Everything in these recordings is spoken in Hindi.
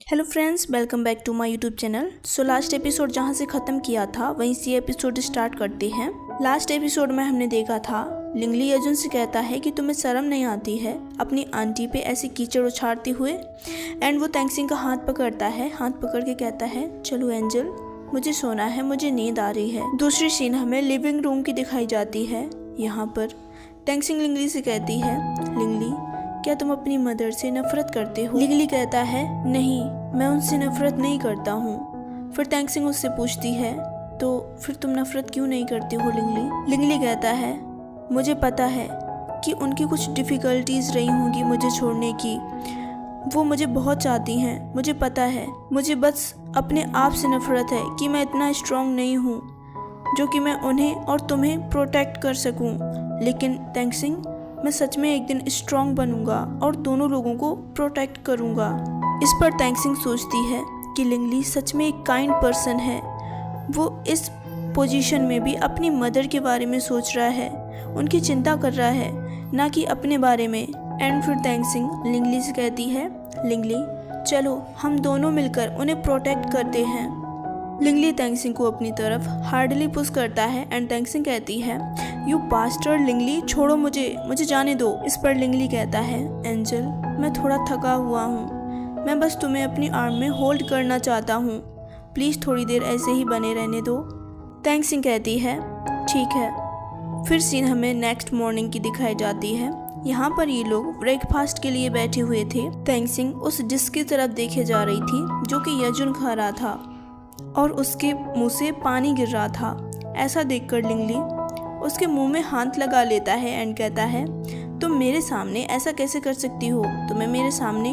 Hello friends, welcome back to my YouTube channel. So last episode जहाँ से ख़त्म किया था वहीं से एपिसोड स्टार्ट करते हैं। लास्ट एपिसोड में हमने देखा था लिंगली अर्जुन से कहता है कि तुम्हें शर्म नहीं आती है अपनी आंटी पे ऐसे कीचड़ उछाड़ते हुए। एंड वो तेंगसिंग का हाथ पकड़ता है, हाथ पकड़ के कहता है चलो एंजल मुझे सोना है, मुझे नींद आ रही है। दूसरी सीन हमें लिविंग रूम की दिखाई जाती है। यहाँ पर तेंगसिंग लिंगली से कहती है लिंगली क्या तुम अपनी मदर से नफरत करते हो? लिंगली कहता है नहीं, मैं उनसे नफरत नहीं करता हूँ। फिर तेंगसिंग उससे पूछती है तो फिर तुम नफरत क्यों नहीं करते हो लिंगली? लिंगली कहता है मुझे पता है कि उनकी कुछ डिफ़िकल्टीज रही होंगी मुझे छोड़ने की, वो मुझे बहुत चाहती हैं, मुझे पता है। मुझे बस अपने आप से नफरत है कि मैं इतना स्ट्रांग नहीं हूँ जो कि मैं उन्हें और तुम्हें प्रोटेक्ट कर सकूँ। लेकिन तेंगसिंग मैं सच में एक दिन स्ट्रांग बनूंगा और दोनों लोगों को प्रोटेक्ट करूंगा। इस पर तेंगसिंग सोचती है कि लिंगली सच में एक काइंड पर्सन है। वो इस पोजीशन में भी अपनी मदर के बारे में सोच रहा है, उनकी चिंता कर रहा है, ना कि अपने बारे में। एंड फिर तेंगसिंग लिंगली से कहती है लिंगली चलो हम दोनों मिलकर उन्हें प्रोटेक्ट करते हैं। लिंगली तेंगसिंग को अपनी तरफ हार्डली पुश करता है एंड तेंगसिंग कहती है यू बास्टर्ड लिंगली छोड़ो मुझे जाने दो। इस पर लिंगली कहता है एंजल मैं थोड़ा थका हुआ हूँ, मैं बस तुम्हें अपनी आर्म में होल्ड करना चाहता हूँ, प्लीज़ थोड़ी देर ऐसे ही बने रहने दो। तेंगसिंग कहती है ठीक है। फिर सीन हमें नेक्स्ट मॉर्निंग की दिखाई जाती है। यहाँ पर ये लोग ब्रेकफास्ट के लिए बैठे हुए थे। तेंगसिंग उस डिश की तरफ देखे जा रही थी जो कि यजुन खा रहा था और उसके मुंह से पानी गिर रहा था। ऐसा देखकर लिंगली उसके मुंह में हाथ लगा लेता है एंड कहता है तुम मेरे सामने ऐसा कैसे कर सकती हो, तुम्हें मेरे सामने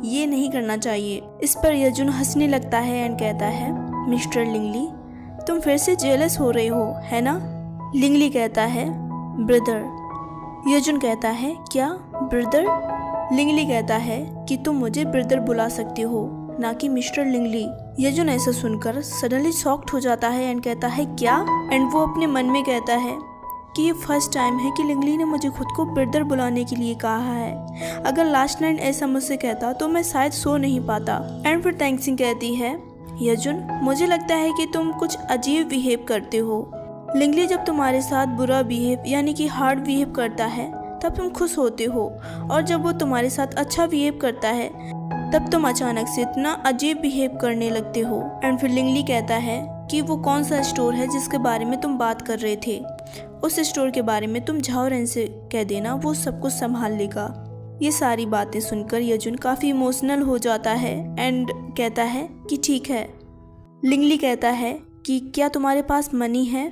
ये नहीं करना चाहिए। इस पर यजुन हंसने लगता है एंड कहता है मिस्टर लिंगली तुम फिर से जेलस हो रहे हो है ना? लिंगली कहता है ब्रदर। यजुन कहता है क्या ब्रदर? लिंगली कहता है कि तुम मुझे ब्रदर बुला सकते हो, ना कि मिस्टर लिंगली। यजुन ऐसा सुनकर सडनली शॉक्ड हो जाता है एंड कहता है क्या? एंड वो अपने मन में कहता है कि ये फर्स्ट टाइम है कि लिंगली ने मुझे खुद को ब्रदर बुलाने के लिए कहा है। अगर लास्ट नाइट ऐसा मुझसे कहता तो मैं शायद सो नहीं पाता। एंड फिर तेंगसिंग कहती है यजुन मुझे लगता है कि तुम कुछ अजीब बिहेव करते हो। लिंगली जब तुम्हारे साथ बुरा बिहेव यानी कि हार्ड बिहेव करता है तब तुम खुश होते हो, और जब वो तुम्हारे साथ अच्छा बिहेव करता है तब तुम अचानक से इतना अजीब बिहेव करने लगते हो। एंड फिर लिंगली कहता है कि वो कौन सा स्टोर है जिसके बारे में तुम बात कर रहे थे, उस स्टोर के बारे में तुम झाओरेन से कह देना, वो सब कुछ संभाल लेगा। ये सारी बातें सुनकर यजुन काफ़ी इमोशनल हो जाता है एंड कहता है कि ठीक है। लिंगली कहता है कि क्या तुम्हारे पास मनी है?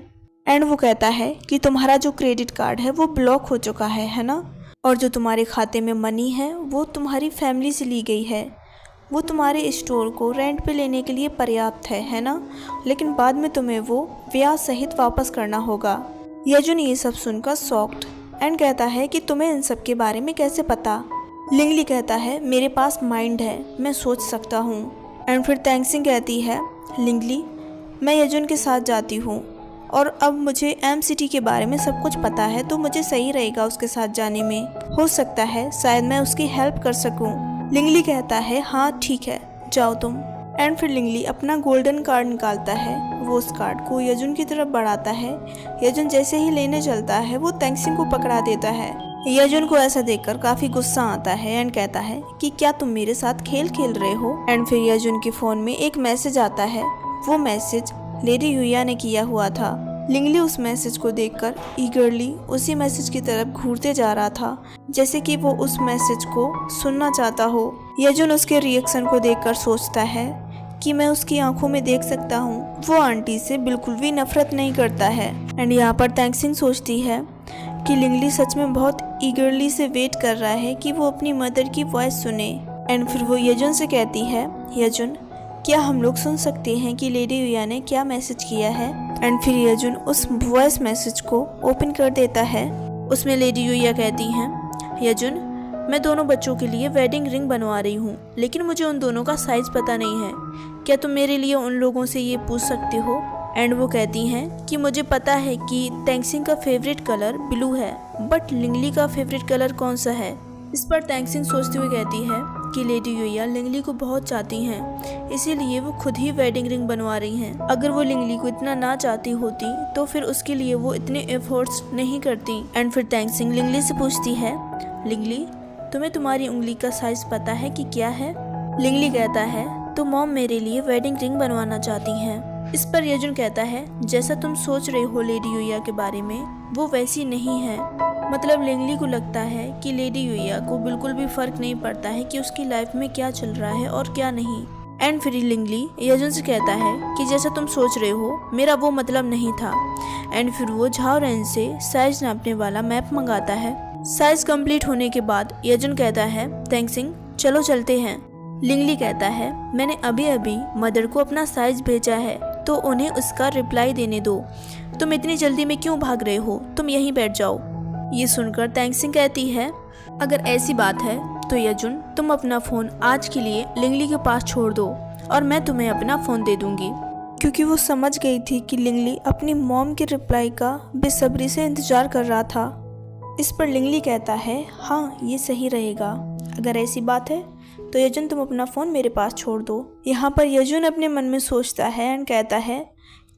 एंड वो कहता है कि तुम्हारा जो क्रेडिट कार्ड है वो ब्लॉक हो चुका है ना? और जो तुम्हारे खाते में मनी है वो तुम्हारी फैमिली से ली गई है, वो तुम्हारे स्टोर को रेंट पे लेने के लिए पर्याप्त है ना? लेकिन बाद में तुम्हें वो ब्याज सहित वापस करना होगा। यजुन ये सब सुनकर शॉक्ड एंड कहता है कि तुम्हें इन सब के बारे में कैसे पता? लिंगली कहता है मेरे पास माइंड है, मैं सोच सकता हूँ। एंड फिर तेंगसिंग कहती है लिंगली मैं यजुन के साथ जाती हूँ और अब मुझे एम सिटी के बारे में सब कुछ पता है, तो मुझे सही रहेगा उसके साथ जाने में। हो सकता है शायद मैं उसकी हेल्प कर सकूं। लिंगली कहता है हाँ ठीक है जाओ तुम। एंड फिर लिंगली अपना गोल्डन कार्ड निकालता है, वो उस कार्ड को यजुन की तरफ बढ़ाता है। यजुन जैसे ही लेने चलता है वो तेंगसिंग को पकड़ा देता है। यजुन को ऐसा देखकर काफ़ी गुस्सा आता है एंड कहता है कि क्या तुम मेरे साथ खेल खेल रहे हो? एंड फिर यजुन के फ़ोन में एक मैसेज आता है, वो मैसेज लेडी युया ने किया हुआ था। लिंगली उस मैसेज को देखकर ईगरली उसी मैसेज की तरफ घूरते जा रहा था, जैसे कि वो उस मैसेज को सुनना चाहता हो। यजुन उसके रिएक्शन को देखकर सोचता है कि मैं उसकी आंखों में देख सकता हूँ, वो आंटी से बिल्कुल भी नफरत नहीं करता है। एंड यहाँ पर तेंगसिंग सोचती है कि लिंगली सच में बहुत ईगरली से वेट कर रहा है कि वो अपनी मदर की वॉइस सुने। एंड फिर वो यजुन से कहती है यजुन क्या हम लोग सुन सकते हैं कि लेडी युया ने क्या मैसेज किया है? एंड फिर यजुन उस वॉइस मैसेज को ओपन कर देता है। उसमें लेडी युया कहती हैं यजुन मैं दोनों बच्चों के लिए वेडिंग रिंग बनवा रही हूँ, लेकिन मुझे उन दोनों का साइज़ पता नहीं है, क्या तुम मेरे लिए उन लोगों से ये पूछ सकते हो? एंड वो कहती हैं कि मुझे पता है कि तेंगसिंग का फेवरेट कलर ब्लू है, बट लिंगली का फेवरेट कलर कौन सा है? इस पर तैंगसिंग सोचते हुए कहती है कि लेडी युइया लिंगली को बहुत चाहती हैं, इसीलिए वो खुद ही वेडिंग रिंग बनवा रही हैं। अगर वो लिंगली को इतना ना चाहती होती तो फिर उसके लिए वो इतने एफर्ट्स नहीं करती। एंड फिर तैंगसिंग लिंगली से पूछती है, लिंगली तुम्हें तुम्हारी उंगली का साइज पता है कि क्या है? लिंगली कहता है तो मॉम मेरे लिए वेडिंग रिंग बनवाना चाहती हैं। इस पर यजुन कहता है जैसा तुम सोच रहे हो लेडी युइया के बारे में वो वैसी नहीं है। मतलब लिंगली को लगता है कि लेडी युइया को बिल्कुल भी फर्क नहीं पड़ता है कि उसकी लाइफ में क्या चल रहा है और क्या नहीं। एंड फिर लिंगली यजुन से कहता है कि जैसा तुम सोच रहे हो मेरा वो मतलब नहीं था। एंड फिर वो झाओ रेन से साइज नापने वाला मैप मंगाता है। साइज कंप्लीट होने के बाद यजुन कहता है तैंगसिंग चलो चलते हैं। लिंगली कहता है मैंने अभी अभी मदर को अपना साइज भेजा है तो उन्हें उसका रिप्लाई देने दो। तुम इतनी जल्दी में क्यों भाग रहे हो, तुम यहीं बैठ जाओ। ये सुनकर तैंगसिंग कहती है अगर ऐसी बात है तो यजुन तुम अपना फ़ोन आज के लिए लिंगली के पास छोड़ दो और मैं तुम्हें अपना फ़ोन दे दूंगी। क्योंकि वो समझ गई थी कि लिंगली अपनी मॉम के रिप्लाई का बेसब्री से इंतज़ार कर रहा था। इस पर लिंगली कहता है हाँ ये सही रहेगा, अगर ऐसी बात है तो यजुन तुम अपना फ़ोन मेरे पास छोड़ दो। यहाँ पर यजुन अपने मन में सोचता है एंड कहता है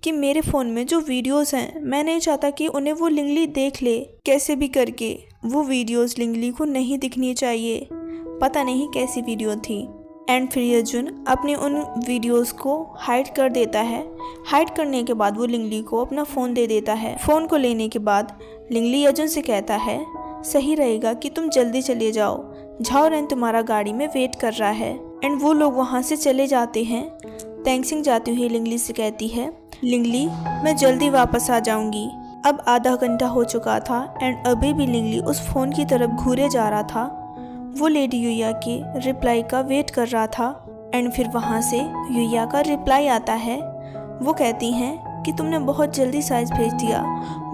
कि मेरे फ़ोन में जो वीडियोस हैं मैं नहीं चाहता कि उन्हें वो लिंगली देख ले कैसे भी करके। वो वीडियोस लिंगली को नहीं दिखनी चाहिए, पता नहीं कैसी वीडियो थी। एंड फिर यजुन अपने उन वीडियोस को हाइड कर देता है। हाइड करने के बाद वो लिंगली को अपना फ़ोन दे देता है। फ़ोन को लेने के बाद लिंगली यजुन से कहता है सही रहेगा कि तुम जल्दी चले जाओ, झाओ रेन तुम्हारा गाड़ी में वेट कर रहा है। एंड वो लोग वहाँ से चले जाते हैं। तैंगसिंग जाती हुई लिंगली से कहती है लिंगली मैं जल्दी वापस आ जाऊंगी। अब आधा घंटा हो चुका था एंड अभी भी लिंगली उस फ़ोन की तरफ घूरे जा रहा था। वो लेडी युइया के रिप्लाई का वेट कर रहा था। एंड फिर वहाँ से युइया का रिप्लाई आता है। वो कहती हैं कि तुमने बहुत जल्दी साइज भेज दिया,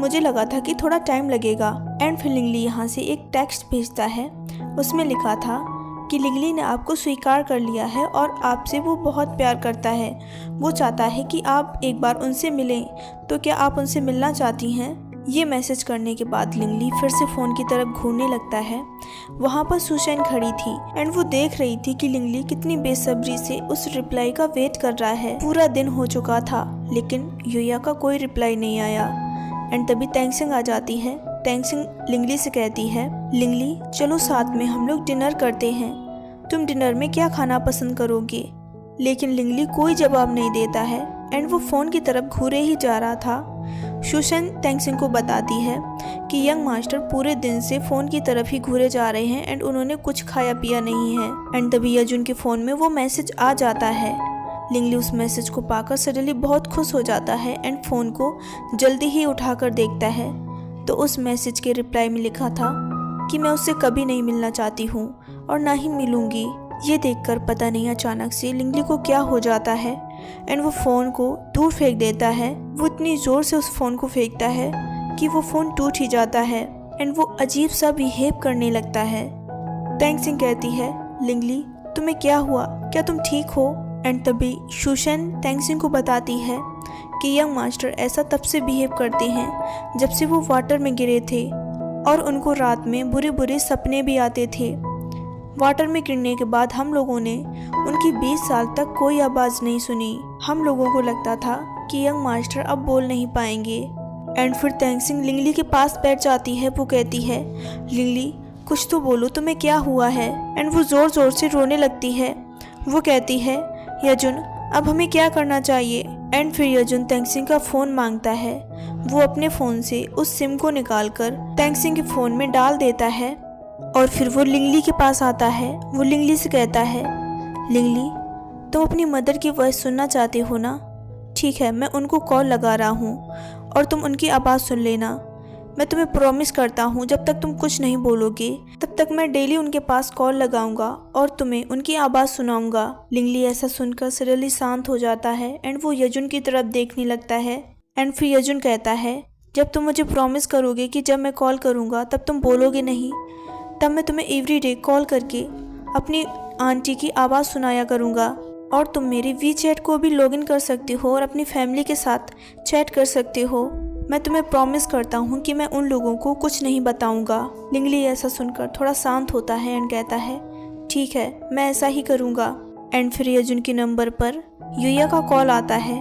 मुझे लगा था कि थोड़ा टाइम लगेगा। एंड फिर लिंगली यहाँ से एक टेक्स्ट भेजता है, उसमें लिखा था कि लिंगली ने आपको स्वीकार कर लिया है और आपसे वो बहुत प्यार करता है। वो चाहता है कि आप एक बार उनसे मिलें, तो क्या आप उनसे मिलना चाहती हैं? ये मैसेज करने के बाद लिंगली फिर से फ़ोन की तरफ घूरने लगता है। वहाँ पर सुशैन खड़ी थी एंड वो देख रही थी कि लिंगली कितनी बेसब्री से उस रिप्लाई का वेट कर रहा है। पूरा दिन हो चुका था लेकिन युइया का कोई रिप्लाई नहीं आया। एंड तभी तैंगसिंग आ जाती है। तैंगसिंग लिंगली से कहती है लिंगली चलो साथ में हम लोग डिनर करते हैं, तुम डिनर में क्या खाना पसंद करोगे? लेकिन लिंगली कोई जवाब नहीं देता है एंड वो फ़ोन की तरफ घूरे ही जा रहा था। सुशैन तैंगसिंग को बताती है कि यंग मास्टर पूरे दिन से फ़ोन की तरफ ही घूरे जा रहे हैं एंड उन्होंने कुछ खाया पिया नहीं है। एंड तभी यजुन के फ़ोन में वो मैसेज आ जाता है। लिंगली उस मैसेज को पाकर सडनली बहुत खुश हो जाता है एंड फ़ोन को जल्दी ही उठाकर देखता है तो उस मैसेज के रिप्लाई में लिखा था कि मैं उससे कभी नहीं मिलना चाहती हूँ और ना ही मिलूँगी। ये देखकर पता नहीं अचानक से लिंगली को क्या हो जाता है एंड वो फ़ोन को दूर फेंक देता है। वो इतनी ज़ोर से उस फ़ोन को फेंकता है कि वो फ़ोन टूट ही जाता है एंड वो अजीब सा बिहेव करने लगता है। तैंगसिंग कहती है लिंगली तुम्हें क्या हुआ, क्या तुम ठीक हो? एंड तभी सुशैन तैंगसिंग को बताती है कि यंग मास्टर ऐसा तब से बिहेव करते हैं जब से वो वाटर में गिरे थे और उनको रात में बुरे बुरे सपने भी आते थे। वाटर में गिरने के बाद हम लोगों ने उनकी 20 साल तक कोई आवाज़ नहीं सुनी। हम लोगों को लगता था कि यंग मास्टर अब बोल नहीं पाएंगे। एंड फिर तैंगसिंग लिंगली के पास बैठ जाती है। वो कहती है लिंगली कुछ तो बोलो, तुम्हें क्या हुआ है? एंड वो ज़ोर ज़ोर से रोने लगती है। वो कहती है यजुन अब हमें क्या करना चाहिए? एंड फिर यजुन तैंगसिंग का फ़ोन मांगता है। वो अपने फ़ोन से उस सिम को निकालकर तैंगसिंग के फ़ोन में डाल देता है और फिर वो लिंगली के पास आता है। वो लिंगली से कहता है लिंगली तुम अपनी मदर की वॉइस सुनना चाहते हो ना? ठीक है, मैं उनको कॉल लगा रहा हूँ और तुम उनकी आवाज़ सुन लेना। मैं तुम्हें प्रॉमिस करता हूँ जब तक तुम कुछ नहीं बोलोगे तब तक मैं डेली उनके पास कॉल लगाऊंगा और तुम्हें उनकी आवाज़ सुनाऊंगा। लिंगली ऐसा सुनकर सडनली शांत हो जाता है एंड वो यजुन की तरफ देखने लगता है। एंड फिर यजुन कहता है जब तुम मुझे प्रॉमिस करोगे कि जब मैं कॉल करूँगा तब तुम बोलोगे नहीं, तब मैं तुम्हें एवरीडे कॉल करके अपनी आंटी की आवाज़ सुनाया करूँगा और तुम मेरे वी चैट को भी लॉगिन कर सकते हो और अपनी फैमिली के साथ चैट कर सकते हो। मैं तुम्हें प्रॉमिस करता हूँ कि मैं उन लोगों को कुछ नहीं बताऊंगा। लिंगली ऐसा सुनकर थोड़ा शांत होता है एंड कहता है ठीक है, मैं ऐसा ही करूँगा। एंड फिर यजुन के नंबर पर युया का कॉल आता है।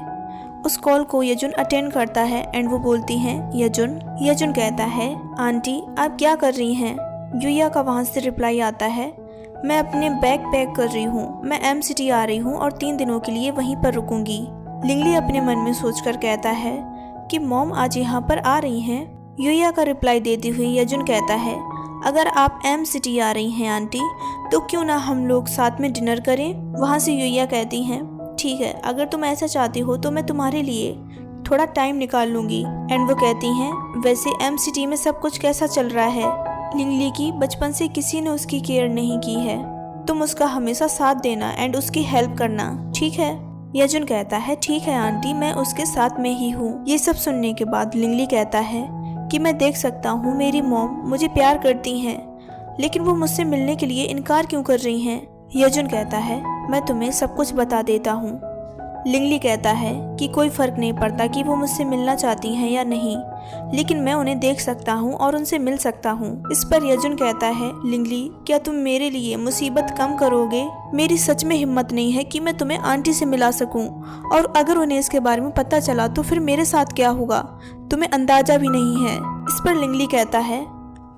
उस कॉल को यजुन अटेंड करता है एंड वो बोलती हैं यजुन। यजुन कहता है आंटी आप क्या कर रही हैं। युया का वहाँ से रिप्लाई आता है मैं अपने बैग पैक कर रही हूँ, मैं एम सिटी आ रही हूँ और 3 दिनों के लिए वहीं पर रुकूंगी। लिंगली अपने मन में सोचकर कहता है कि मॉम आज यहाँ पर आ रही हैं। युया का रिप्लाई देते हुए यजुन कहता है अगर आप एम सिटी आ रही हैं आंटी तो क्यों ना हम लोग साथ में डिनर करें। वहाँ से युया कहती हैं ठीक है, अगर तुम ऐसा चाहती हो तो मैं तुम्हारे लिए थोड़ा टाइम निकाल लूँगी। एंड वो कहती हैं वैसे एम सिटी में सब कुछ कैसा चल रहा है। लिंगली की बचपन से किसी ने उसकी केयर नहीं की है, तुम उसका हमेशा साथ देना एंड उसकी हेल्प करना, ठीक है। यजुन कहता है ठीक है आंटी, मैं उसके साथ में ही हूँ। ये सब सुनने के बाद लिंगली कहता है कि मैं देख सकता हूँ मेरी मॉम मुझे प्यार करती हैं, लेकिन वो मुझसे मिलने के लिए इनकार क्यों कर रही हैं। यजुन कहता है मैं तुम्हें सब कुछ बता देता हूँ। लिंगली कहता है कि कोई फर्क नहीं पड़ता कि वो मुझसे मिलना चाहती हैं या नहीं, लेकिन मैं उन्हें देख सकता हूँ और उनसे मिल सकता हूँ। इस पर यजुन कहता है लिंगली क्या तुम मेरे लिए मुसीबत कम करोगे। मेरी सच में हिम्मत नहीं है कि मैं तुम्हें आंटी से मिला सकूँ, और अगर उन्हें इसके बारे में पता चला तो फिर मेरे साथ क्या होगा तुम्हें अंदाजा भी नहीं है। इस पर लिंगली कहता है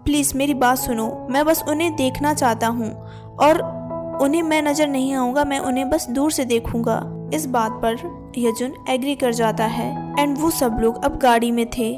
प्लीज़ मेरी बात सुनो, मैं बस उन्हें देखना चाहता हूँ और उन्हें मैं नज़र नहीं आऊँगा, मैं उन्हें बस दूर से देखूँगा। इस बात पर यजुन एग्री कर जाता है एंड वो सब लोग अब गाड़ी में थे।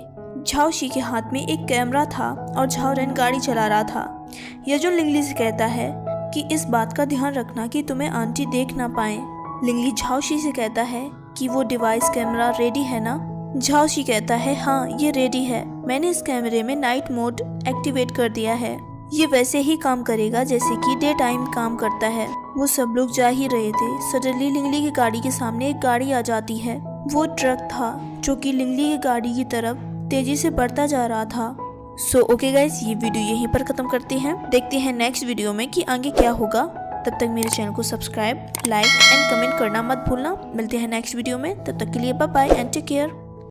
झाओशी के हाथ में एक कैमरा था और झाओरेन गाड़ी चला रहा था। यजुन लिंगली से कहता है कि इस बात का ध्यान रखना कि तुम्हें आंटी देख ना पाए। लिंगली झाओशी से कहता है कि वो डिवाइस कैमरा रेडी है ना। झाओशी कहता है हाँ ये रेडी है, मैंने इस कैमरे में नाइट मोड एक्टिवेट कर दिया है, ये वैसे ही काम करेगा जैसे कि डे टाइम काम करता है। वो सब लोग जा ही रहे थे, सडनली लिंगली की गाड़ी के सामने एक गाड़ी आ जाती है। वो ट्रक था जो कि लिंगली की गाड़ी की तरफ तेजी से बढ़ता जा रहा था। सो ओके गाइस, ये वीडियो यहीं पर खत्म करते हैं। देखते हैं नेक्स्ट वीडियो में कि आगे क्या होगा। तब तक मेरे चैनल को सब्सक्राइब, लाइक एंड कमेंट करना मत भूलना। मिलते हैं नेक्स्ट वीडियो में, तब तक के लिए bye bye and take care.